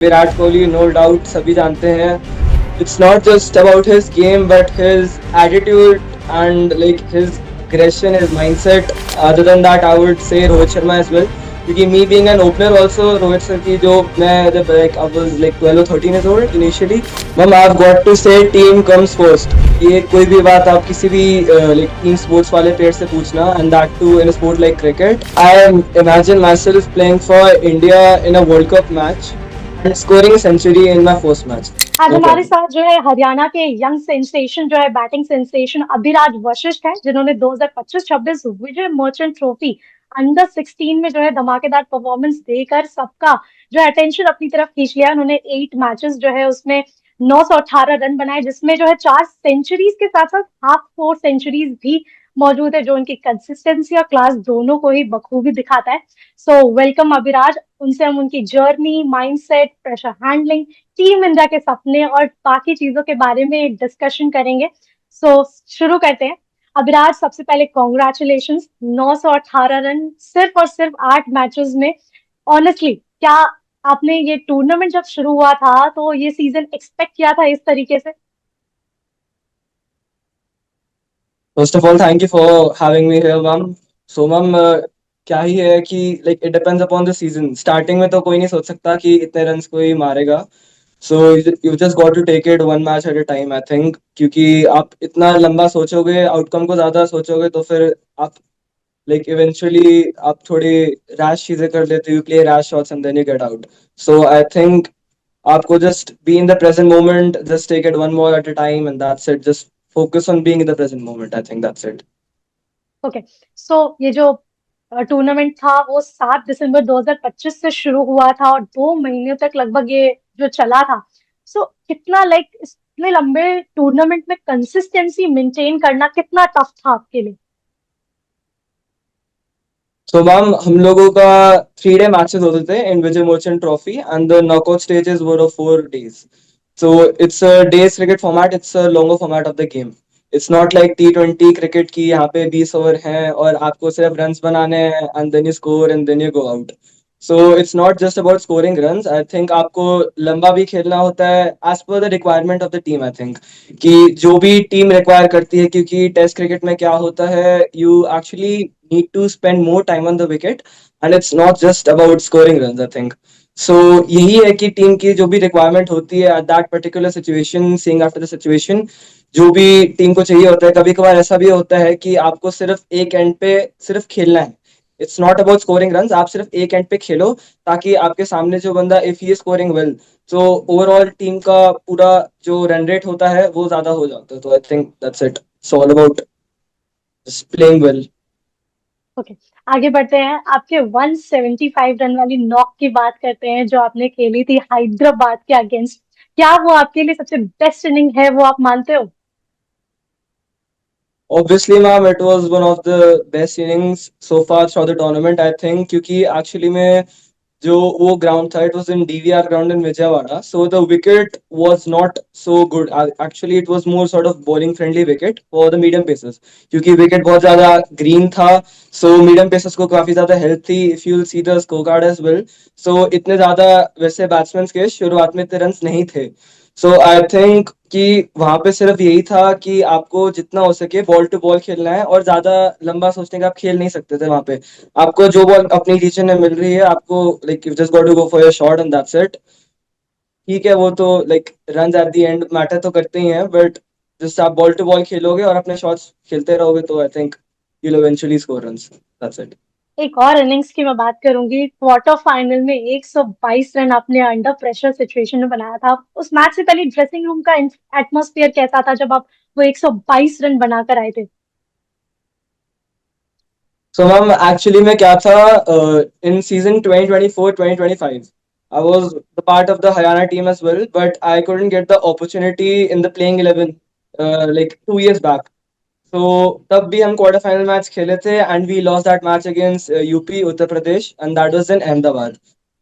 Virat Kohli no doubt सभी जानते हैं. It's not just about his game, but his attitude and like his aggression, his mindset. Other than that, I would say Rohit Sharma as well. क्योंकि me being an opener also, Rohit sir की जो मैं जब like I was like 12 or 13 years old initially, mom I've got to say team comes first. ये कोई भी बात आप किसी भी like team sports वाले player से पूछना, and that too in a sport like cricket. I imagine myself playing for India in a World Cup match and scoring a century in my first match. आज No हमारे problem. साथ जो है हरियाणा के young sensation जो है batting sensation Abhiraj Vashishtha है, जिन्होंने 2025-26 विजय मर्चेंट ट्रॉफी अंडर 16 में जो है धमाकेदार परफॉर्मेंस देकर सबका जो है अटेंशन अपनी तरफ खींच लिया. उन्होंने 8 मैचेस जो है उसमें 918 रन बनाए, जिसमें जो है 4 सेंचुरीज के साथ साथ हाफ 4 सेंचुरीज भी मौजूद है, जो उनकी कंसिस्टेंसी और क्लास दोनों को ही बखूबी दिखाता है. So welcome Abhiraj. उनसे हम उनकी journey, mindset, pressure handling, team India के सपने और बाकी चीजों के बारे में डिस्कशन करेंगे. शुरू करते हैं. अभिराज, सबसे पहले कॉन्ग्रेचुलेशन. 918 रन सिर्फ और सिर्फ 8 मैचेस में. ऑनेस्टली, क्या आपने ये टूर्नामेंट जब शुरू हुआ था तो ये सीजन एक्सपेक्ट किया था इस तरीके से? First of all, thank you for having me here, ma'am. So, ma'am, क्या ही है कि like it depends upon the season. Starting में तो कोई नहीं सोच सकता कि इतने runs कोई मारेगा. So you just got to take it one match at a time, I think. क्योंकि आप इतना लंबा सोचोगे, outcome को ज़्यादा सोचोगे तो फिर आप like eventually आप थोड़ी rash चीजें कर लेते हो. You play rash shots and then you get out. So I think आपको just be in the present moment, just take it one more at a time, and that's it. Just focus on being in the present moment. I think that's it. Okay. So ये जो tournament था वो 7 दिसंबर 2025 से शुरू हुआ था और 2 महीने तक लगभग ये जो चला था. कितना लाइक इतने लंबे टूर्नामेंट में कंसिस्टेंसी मेंटेन करना कितना टफ था आपके लिए? So, ma'am, हम लोगों का 3 day matches होते थे in Vijay Merchant Trophy, and the knockout stages were of 4 days. So it's a days cricket format. It's a longer format of the game. It's not like T20 cricket की यहाँ पे 20 over हैं और आपको सिर्फ runs बनाने हैं and then you score and then you go out. So it's not just about scoring runs. I think आपको लंबा भी खेलना होता है as per the requirement of the team. I think कि जो भी टीम रिक्वायर करती है, क्योंकि टेस्ट क्रिकेट में क्या होता है, you actually need to spend more time on the wicket and it's not just about scoring runs, I think. So यही है कि टीम की जो भी रिक्वायरमेंट होती है at that particular situation, seeing after the situation, जो भी टीम को चाहिए होता है. कभी कभार ऐसा भी होता है कि आपको सिर्फ एक एंड पे सिर्फ खेलना है. It's not about scoring run. आप सिर्फ एक एंड पे खेलो ताकि आपके सामने जो बंदा, if he is scoring well, तो ओवरऑल टीम का पूरा जो रन रेट होता है वो ज्यादा हो जाता है. तो I think that's it. It's all about playing well. Okay. आगे बढ़ते हैं. आपके 175 रन वाली नॉक की बात करते हैं जो आपने खेली थी हैदराबाद के अगेंस्ट. क्या वो आपके लिए सबसे बेस्ट इनिंग है, वो आप मानते हो? Obviously, ma'am, it was one of the best innings so far throughout the tournament, I think. क्योंकि actually में जो वो ground था, it was in DVR ground in Vijayawada. So the wicket was not so good. Actually, it was more sort of bowling friendly wicket for the medium pacers. क्योंकि wicket बहुत ज़्यादा green था, so medium pacers को काफी ज़्यादा help थी. If you'll see the scorecard as well, so इतने ज़्यादा वैसे batsmen के शुरुआत में इतने runs नहीं थे. सो आई थिंक कि वहां पे सिर्फ यही था कि आपको जितना हो सके बॉल टू बॉल खेलना है और ज्यादा लंबा सोचने का आप खेल नहीं सकते थे वहां पे. आपको जो बॉल अपनी रीजन में मिल रही है, आपको like you just got to go for your shot and that's it. ठीक है, वो तो like run at the end matter तो करते ही हैं, बट जस्ट आप बॉल टू बॉल खेलोगे और अपने शॉट्स खेलते रहोगे तो I think you will eventually score runs. That's it. एक और इनिंग्स की मैं बात करूंगी. क्वार्टर फाइनल में 122 रन आपने अंडर प्रेशर सिचुएशन में बनाया था. उस मैच से पहले ड्रेसिंग रूम का एटमोस्फियर कैसा था जब आप वो 122 रन बनाकर आए थे? So, ma'am, actually में क्या था, in season 2024-2025, I was the part of the Haryana team as well, but I couldn't get the opportunity in the playing 11 like 2 years back. So तब भी हम क्वार्टर फाइनल मैच खेले थे and we lost that match against UP Uttar Pradesh and that was in Ahmedabad.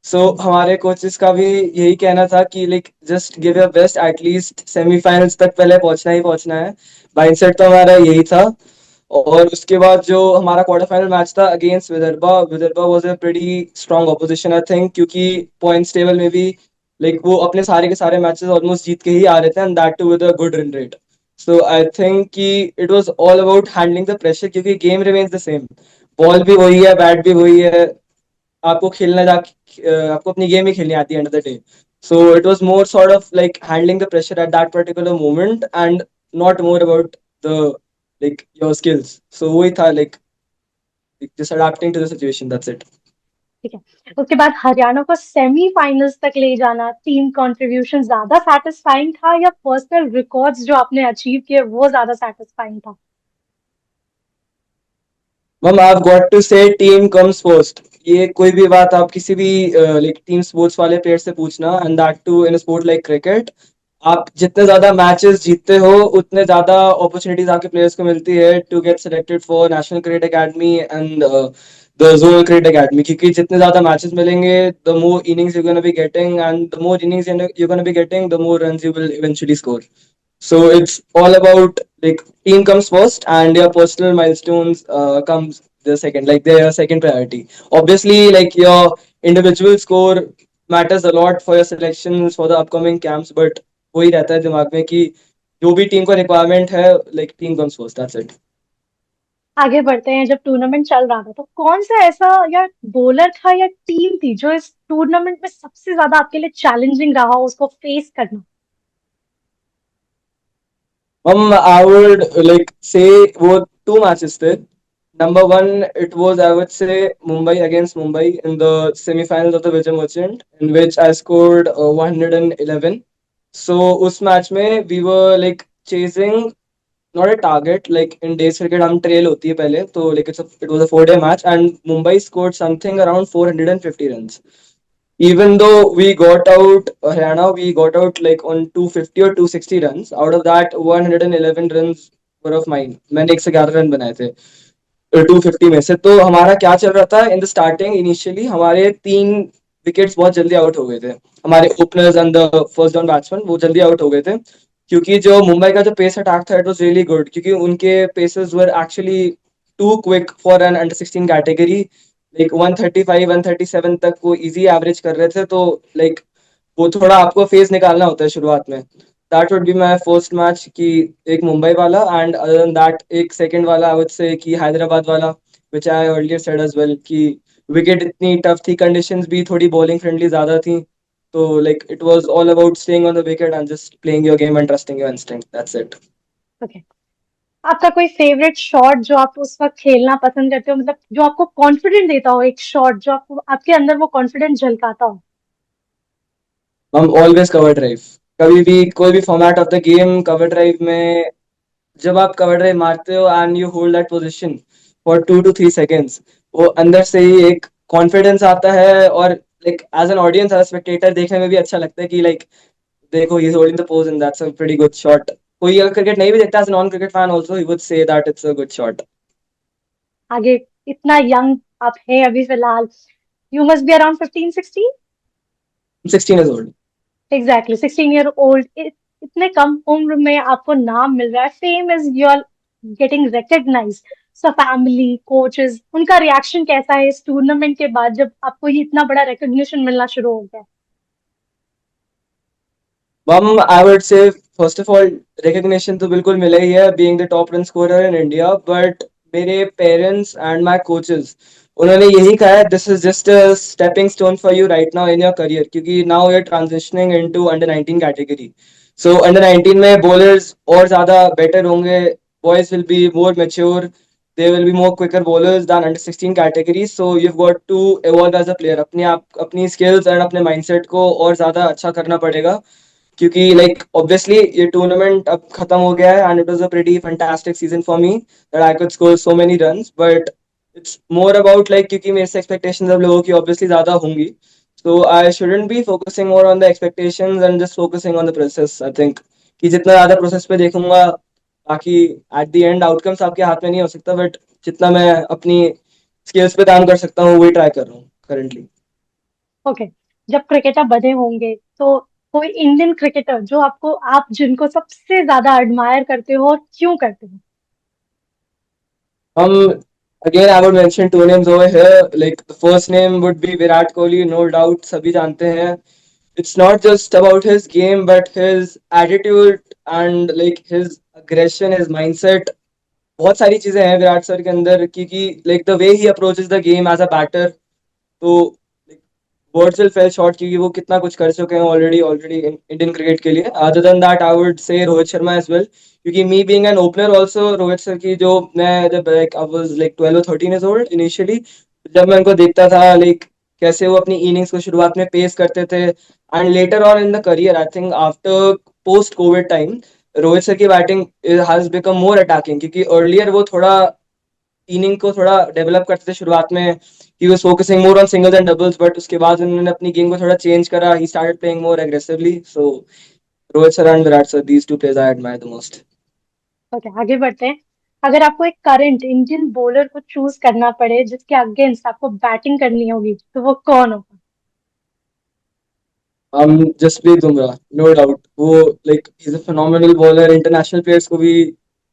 So हमारे coaches का भी यही कहना था कि like just give your best, at least semifinals तक पहले पहुंचना ही पहुंचना है. माइंडसेट तो हमारा यही था. और उसके बाद जो हमारा क्वार्टर फाइनल मैच था against Vidarbha, Vidarbha was a pretty strong opposition I think, क्योंकि पॉइंट्स टेबल में भी लाइक वो अपने सारे के सारे मैचेस ऑलमोस्ट जीत के ही आ रहे थे, and that too with a good run rate. So I think कि it was all about handling the pressure, क्योंकि game remains the same. Ball भी वही है, बैट भी वही है. आपको खेलना आपको अपनी गेम ही खेलनी आती है end of the day. So it was more sort of like handling the pressure at that particular moment, and not more about the like your skills. So वही था, like just adapting to the situation, that's it. ठीक है, उसके बाद हरियाणा को semifinals तक ले जाना, टीम कंट्रीब्यूशन ज्यादा सेटिस्फाइंग था या पर्सनल रिकॉर्ड्स जो आपने अचीव किए वो ज्यादा सेटिस्फाइंग था? Ma'am, I've got to say team comes first. ये कोई भी बात आप किसी भी लाइक टीम स्पोर्ट्स वाले प्लेयर से पूछना, and that too in sport like cricket. आप जितने ज्यादा मैचेस जीतते हो उतने ज्यादा अपॉर्चुनिटीज आपके प्लेयर्स को मिलती है to get selected for national cricket academy and the zonal cricket academy, क्योंकि जितने ज्यादा मैचेस मिलेंगे the more innings you gonna be getting, and the more innings you gonna be getting the more runs you will eventually score. So it's all about like team comes first and your personal milestones comes the second, like they're your second priority. Obviously, like your individual score matters a lot for your selections for the upcoming camps, but वही रहता है दिमाग में कि जो भी team को requirement है, like team comes first, that's it. आगे बढ़ते हैं, जब टूर्नामेंट चल रहा था तो कौन सा ऐसा या बॉलर था या टीम थी जो इस टूर्नामेंट में सबसे ज्यादा आपके लिए चैलेंजिंग रहा हो उसको फेस करना? I would like say वो two matches थे. Number one, it was I would say Mumbai against Mumbai in the semi-finals of the Vijay Merchant, in which I scored 111. So उस match में we were like chasing not a target. Like in days cricket हम trail होती है पहले, तो like it was a 4-day match and Mumbai scored something around 450 runs. Even though we got out Haryana, we got out like on 250 or 260 runs. Out of that, 111 runs were of mine. मैंने 111 run बनाए थे 250 में से. तो हमारा क्या चल रहा था इन द स्टार्टिंग, इनिशियली हमारे 3 विकेट्स बहुत जल्दी आउट हो गए थे. हमारे openers and the first down batsman वो जल्दी आउट हो गए थे, क्योंकि जो मुंबई का जो पेस अटैक था इट वाज रियली गुड, क्योंकि उनके paces were actually too quick for an under 16 category. Like 135 137 तक वो इजी एवरेज कर रहे थे. तो लाइक वो थोड़ा आपको फेज निकालना होता है शुरुआत में. That would be my first match कि एक मुंबई वाला, एंड अदर देन दैट एक सेकंड वाला आई वुड से कि हैदराबाद वाला, which I earlier said as well कि विकेट इतनी टफ थी, कंडीशंस भी थोड़ी बॉलिंग फ्रेंडली ज्यादा थी. तो like it was all about staying on the wicket and just playing your game and trusting your instinct, that's it. Okay, आपका कोई फेवरेट शॉट जो आप उस वक्त खेलना पसंद करते हो, मतलब जो आपको कॉन्फिडेंट देता हो, एक शॉट जो आपको आपके अंदर वो कॉन्फिडेंस झलकाता हो? हम ऑलवेज कवर ड्राइव. कभी भी कोई भी format of the game, cover drive में जब आप कवर ड्राइव मारते हो and you hold that position for 2 to 3 seconds, वो अंदर से ही एक कॉन्फिडेंस आता है. और like as an audience, as spectator देखने में भी अच्छा लगता है कि लाइक देखो he is holding the pose and that's a pretty good shot. कोई अगर क्रिकेट नहीं भी देखता as non cricket fan also he would say that it's a good shot. आगे, इतना यंग आप हैं अभी फिलहाल, you must be around 15-16। 16 is old. Exactly 16 year old. इतने कम उम्र में आपको नाम मिल रहा है, fame is you're getting recognise. So family, coaches, उनका रिएक्शन कैसा है इस टूर्नामेंट के बाद जब आपको ये इतना बड़ा रिकग्निशन मिलना शुरू हो गया? I would say first of all recognition तो बिल्कुल मिला ही है being the top run scorer in India, but मेरे parents and my coaches उन्होंने यही कहा है this is just a stepping stone for you right now in your career, क्योंकि now you're transitioning into under 19 category. So under 19 में bowlers और ज़्यादा better होंगे, boys will be more mature, they will be more quicker bowlers than under 16 category. So you've got to evolve as a player. अपने आप अपनी skills and अपने mindset को और ज़्यादा अच्छा करना पड़ेगा, क्योंकि लाइक ऑब्वियसली ये टूर्नामेंट अब खत्म हो गया है and it was a pretty fantastic season for me that I could score so many runs. But it's more about like क्योंकि मेरे से एक्सपेक्टेशंस अब लोगों की ऑब्वियसली ज्यादा होंगी, so I shouldn't be focusing more on the expectations and just focusing on the process. I think कि जितना ज्यादा प्रोसेस पे देखूंगा, बाकी एट द एंड आउटकम्स आपके हाथ में नहीं हो सकता, बट जितना मैं अपनी स्किल्स पे काम कर सकता हूँ वही ट्राई कर रहा हूँ करंटली. ओके, जब क्रिकेटर बने होंगे तो कोई इंडियन क्रिकेटर जो आपको, आप जिनको सबसे ज्यादा एडमायर करते हो और क्यों करते हो? Again, I would mention two names over here. Like the first name would be Virat Kohli, no doubt, सभी जानते हैं. it's not just about his game, but his attitude and like his aggression, his mindset. बहुत सारी चीजें हैं Virat sir के अंदर, क्योंकि like the way he approaches the game as a batter, तो वर्ड्स विल फेल शॉर्ट, क्योंकि वो कितना कुछ कर चुके हैं ऑलरेडी इंडियन क्रिकेट के लिए. Other than that I would say Rohit Sharma as well, क्योंकि me being an opener also, Rohit sir की जो मैं जब लाइक आई वाज लाइक 12 और 13 इयर्स ओल्ड इनिशियली, जब मैं उनको देखता था लाइक कैसे वो अपनी इनिंग्स को शुरुआत में पेस करते थे, and later on in the career I think after post covid time, Rohit sir की batting has become more attacking, क्योंकि अर्लियर वो थोड़ा इनिंग को थोड़ा डेवलप करते थे शुरुआत में, he was focusing more on singles and doubles, but उसके बाद उन्होंने अपनी गेम को थोड़ा चेंज करा, he started playing more aggressively. So Rohit sir and Virat sir, these two players I admire the most. Okay, आगे बढ़ते हैं। अगर आपको एक करंट इंडियन बॉलर को चूज करना पड़े जिसके अगेंस्ट आपको बैटिंग करनी होगी, तो वो कौन होगा? Jasprit Bumrah, no doubt. वो like is a phenomenal bowler. International players को भी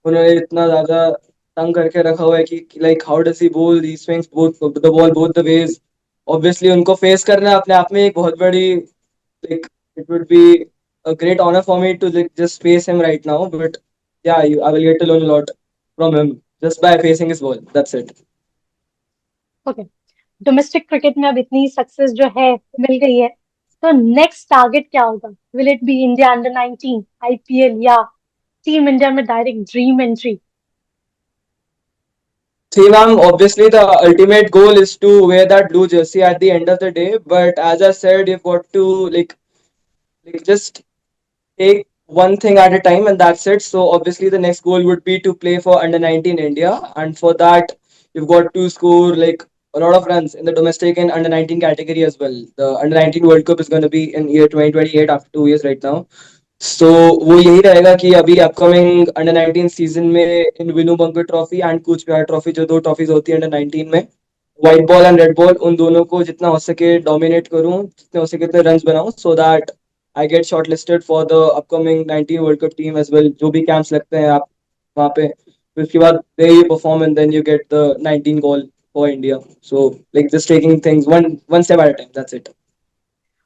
उन्होंने इतना ज्यादा तंग करके रखा हुआ है कि like how does he bowl, he swings both the ball both the ways. Obviously उनको फेस करना अपने आप में एक बहुत बड़ी, like it would be a great honor for me to like just face him right now. But yeah, I will get to learn a lot from him just by facing his ball. That's it. Okay, domestic cricket में अब इतनी success जो है मिल गई है, तो next target क्या होगा? Will it be India under 19, IPL, या टीम इंडिया में direct dream entry? See, ma'am, obviously the ultimate goal is to wear that blue jersey at the end of the day. But as I said, you've got to like just take one thing at a time, and that's it. So obviously the next goal would be to play for under 19 India, and for that you've got to score like a lot of runs in the domestic and under 19 category as well. The under 19 World Cup is going to be in year 2028 after 2 years right now. So वो यही रहेगा कि अभी upcoming under 19 season में in Vinoo Mankad trophy and Cooch Behar trophy, जो दो trophies होती है अंडर 19 में, white ball and red ball, उन दोनों को जितना हो सके डोमिनेट करूं, जितने हो सके उतने रन बनाऊं, so that I get shortlisted for the upcoming 19 world cup team as well. जो भी कैंप्स लगते हैं आप वहाँ पे, फिर उसके बाद then you perform and then you get the 19 call for India. So like just taking things one one step at a time, that's it.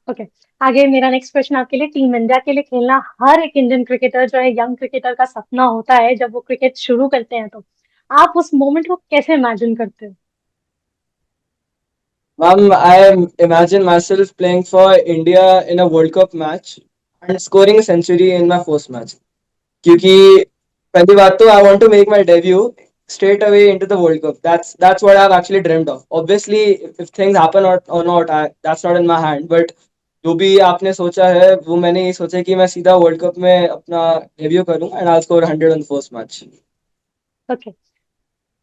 Okay, आगे मेरा नेक्स्ट क्वेश्चन आपके लिए। टीम इंडिया के लिए खेलना हर एक इंडियन क्रिकेटर जो है, यंग क्रिकेटर का सपना होता है जब वो क्रिकेट शुरू करते हैं, तो आप उस मोमेंट को कैसे इमेजिन करते हो? I imagine myself playing for India in a World Cup match and scoring a century in my first match. क्योंकि पहली बात तो I want to make my debut straight away into the World Cup. That's what I've actually dreamt of. Obviously, if things happen or not, that's not in my hand. But जो भी आपने सोचा है वो मैंने ये सोचा कि मैं सीधा वर्ल्ड कप में अपना डेब्यू करूं and I score 100 on the first match. Okay,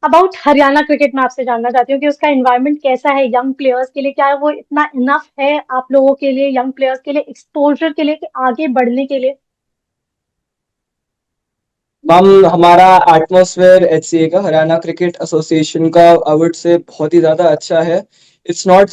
about Haryana cricket में आपसे जानना चाहती हूँ कि उसका एनवायरनमेंट कैसा है यंग प्लेयर्स के लिए? क्या वो इतना इनफ है आप लोगों के लिए, यंग प्लेयर्स के लिए, एक्सपोजर के लिए, कि आगे बढ़ने के लिए? मैम, हमारा एटमॉस्फेयर एचसीए का, हरियाणा क्रिकेट एसोसिएशन का, आई वुड से बहुत ही ज्यादा अच्छा है. It's not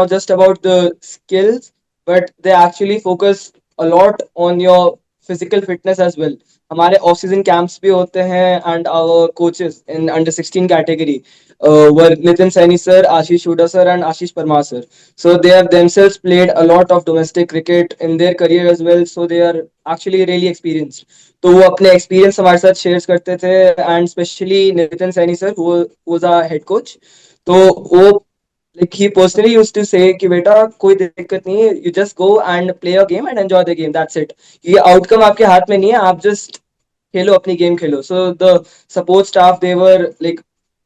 just about the skills, but they actually focus a lot on your physical fitness as well. हमारे ऑफ सीजन कैंप्स भी होते हैं and our coaches in under 16 category were Nitin Saini sir, Ashish Huda sir, and Ashish Parmar sir. So they have themselves played a lot of domestic cricket in their career as well. So they are actually really experienced. तो वो अपने experience हमारे साथ share करते थे, and specially Nitin Saini sir who was our head coach. तो वो like he personally used to say कि बेटा कोई दिक्कत नहीं है, you just go and play your game and enjoy the game, that's it. ये आउटकम आपके हाथ में नहीं है, आप जस्ट खेलो अपनी game Khelo. So the support staff they were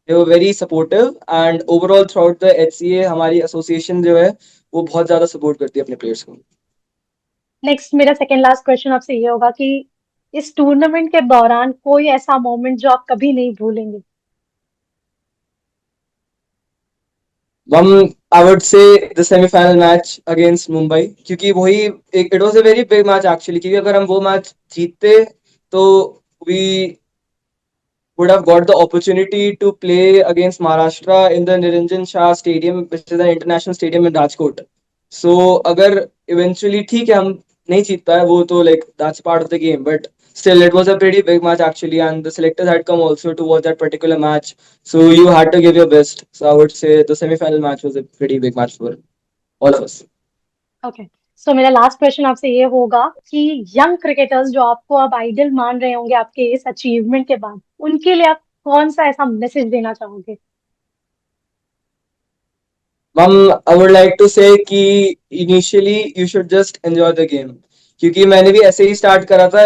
very supportive, and overall through out the HCA हमारी association जो है वो बहुत ज्यादा सपोर्ट करती है अपने प्लेयर्स को. नेक्स्ट, मेरा सेकेंड लास्ट क्वेश्चन आपसे ये होगा कि इस टूर्नामेंट के दौरान कोई ऐसा मोमेंट जो आप कभी नहीं भूलेंगे? I would say the semi-final match against Mumbai, क्योंकि वही एक it was a very big match actually, क्योंकि अगर हम वो मैच जीतते तो we would have got the opportunity to play against Maharashtra in the Niranjan Shah Stadium, which is an international stadium in Rajkot. So अगर eventually ठीक है हम नहीं जीत पाए वो तो like that's part of the game, but still it was a pretty big match actually, and the selectors had come also to watch that particular match, so you had to give your best. So I would say the semi-final match was a pretty big match for all of us. Okay, so मेरा last question आपसे ये होगा कि young cricketers जो आपको अब idol मान रहे होंगे आपके इस अचीवमेंट के बाद, उनके लिए आप कौन सा ऐसा मैसेज देना चाहोगे? I would like to say कि initially you should just enjoy the game, क्योंकि मैंने भी ऐसे ही स्टार्ट करा था।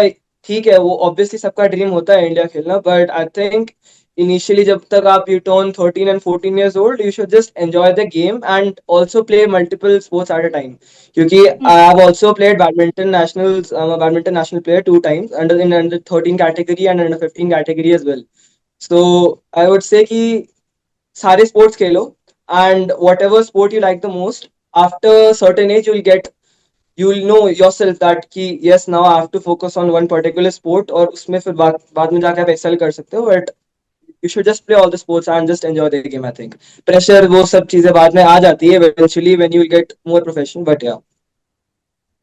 ठीक है, वो ऑब्वियसली सबका ड्रीम होता है इंडिया खेलना, बट आई थिंक इनिशियली जब तक आप U turn 13 and 14 years old, you should just enjoy the game and also play multiple sports at a time, क्योंकि I hmm. have also played badminton nationals. I'm a badminton national player 2 times under 13 category and under 15 category as well. So I would say कि सारे sports Khelo, and whatever sport you like the most, after certain age you'll know yourself that कि yes, now I have to focus on one particular sport, और उसमें फिर बाद में जाके आप excel कर सकते हो, but you should just play all the sports and just enjoy the game. I think pressure वो सब चीजें बाद में आ जाती है eventually when you get more professional, but yeah.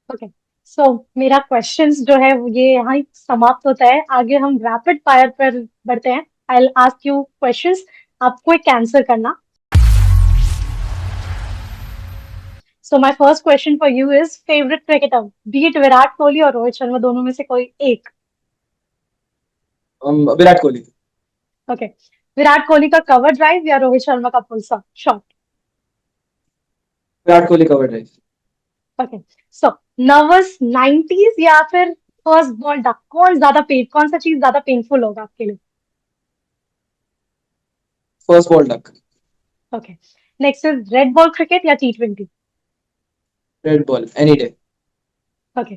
Okay. So मेरा क्वेश्चंस जो है वो ये यहाँ ही समाप्त होता है। आगे हम रैपिड फायर पर बढ़ते हैं। I will ask you questions, आपको एक आंसर करना। So my first question for you is favourite cricketer, be it Virat Kohli और रोहित शर्मा, दोनों में से कोई एक। विराट कोहली। ओके। विराट कोहली का कवर ड्राइव या रोहित शर्मा का pull shot? Virat Kohli cover drive. Okay. So nervous 90s या फिर फर्स्ट बॉल डक, कौन सा चीज ज्यादा पेनफुल होगा आपके लिए? First ball duck. Okay. Next is red ball cricket या T20? Red ball any day. Okay.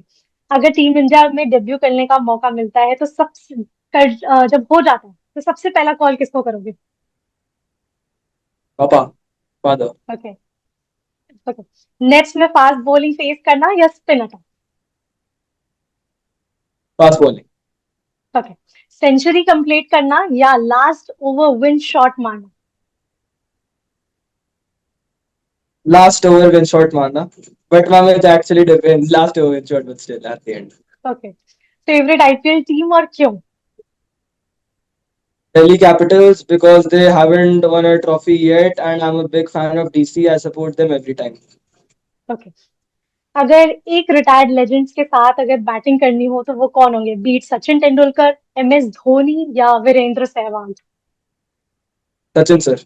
अगर टीम इंडिया में डेब्यू करने का मौका मिलता है तो जब हो जाता है तो सबसे पहला कॉल किसको करोगे? पापा। फादर। ओके। ओके। नेट्स में फास्ट बॉलिंग फेस करना या spin attack? Fast bowling. Okay. Century complete करना या लास्ट ओवर विन शॉट मारना? Last over win shot मारना, but my match actually depends. Last over win shot, but still at the end. Okay. Favourite IPL team और क्यों? Delhi Capitals, because they haven't won a trophy yet, and I'm a big fan of DC. I support them every time. Okay. अगर एक retired legends के साथ अगर batting करनी हो तो वो कौन होंगे? बीट सचिन तेंदुलकर, MS धोनी या Virender Sehwag? Sachin sir,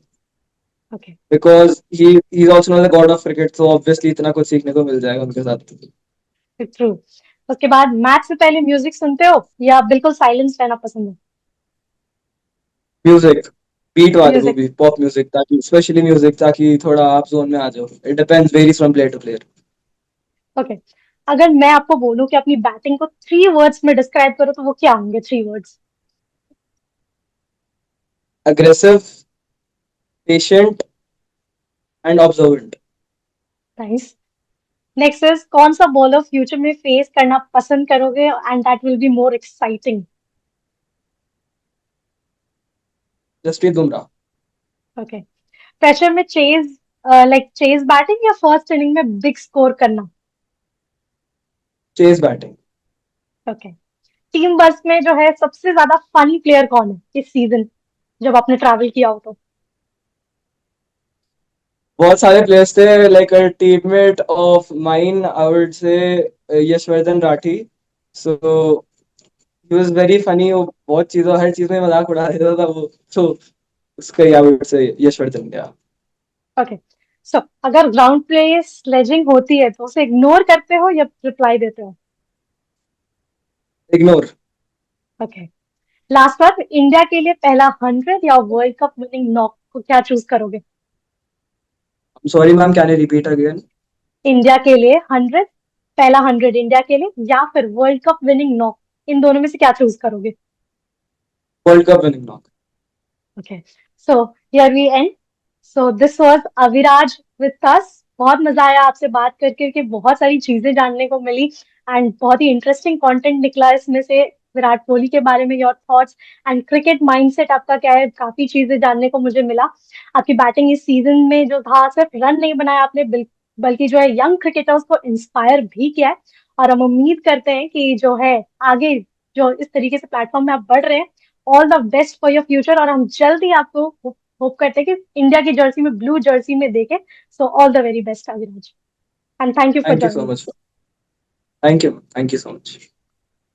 okay. because he's also known as the god of cricket, so obviously इतना कुछ सीखने को मिल जाएगा उनके साथ। ट्रू। उसके बाद मैच से पहले म्यूजिक सुनते हो या बिल्कुल साइलेंस रहना पसंद है? Music, beat वाले वो म्यूजिक। भी pop music, ताकि स्पेशली म्यूजिक ताकि थोड़ा आप जोन में आ जाओ। It depends, varies from player to player. Okay. अगर मैं आपको बोलूं कि अपनी बैटिंग को 3 वर्ड्स में डिस्क्राइब करो तो वो क्या होंगे 3 words? Aggressive, patient, and observant. Nice. Next is कौन सा बॉलर फ्यूचर में फेस करना पसंद करोगे and that will be more exciting? Jasprit Bumrah. Okay. Pressure में चेज बैटिंग या फर्स्ट इनिंग में बिग स्कोर करना? Chase batting. Okay. Team bus में जो है सबसे ज्यादा फनी प्लेयर कौन है इस सीजन, जब आपने ट्रैवल किया हो तो? बहुत सारे प्लेयर्स थे, like a teammate of mine, I would say Yashvardhan Rathi. So he was very funny, वो बहुत चीजों हर चीज में मजाक उड़ा देता था वो। तो उसका आई वुड से यशवर्धन गया। ओके। सो अगर ग्राउंड प्ले स्लेजिंग होती है तो उसे इग्नोर करते हो या रिप्लाई देते हो? इग्नोर। ओके। लास्ट बार इंडिया के लिए पहला 100 या वर्ल्ड कप विनिंग नॉक को क्या चूज करोगे? Sorry ma'am, can you repeat again? India के लिए 100, पहला 100 इंडिया के लिए या फिर वर्ल्ड कप विनिंग नॉक, इन दोनों में से क्या चूज करोगे? World cup winning knock. Okay. So here we end. So this was Aviraj with us. बहुत मजा आया आपसे बात करके कि बहुत सारी चीजें जानने को मिली एंड बहुत ही इंटरेस्टिंग कंटेंट निकला इसमें से। विराट कोहली के बारे में your thoughts and cricket mindset आपका क्या है, काफी चीजें जानने को मुझे मिला। आपकी बैटिंग इस सीजन में जो था, सिर्फ रन नहीं बनाया आपने बल्कि जो है यंग क्रिकेटर्स को इंस्पायर भी किया है। और हम उम्मीद करते हैं कि जो है आगे जो इस तरीके से प्लेटफॉर्म में आप बढ़ रहे हैं, all the best for your future. और हम जल्द ही आपको होप करते हैं कि इंडिया की जर्सी में, ब्लू जर्सी में देखें। So all the very best Aviraj, and thank you for thank you so joining much. Us. Thank you, thank you so much.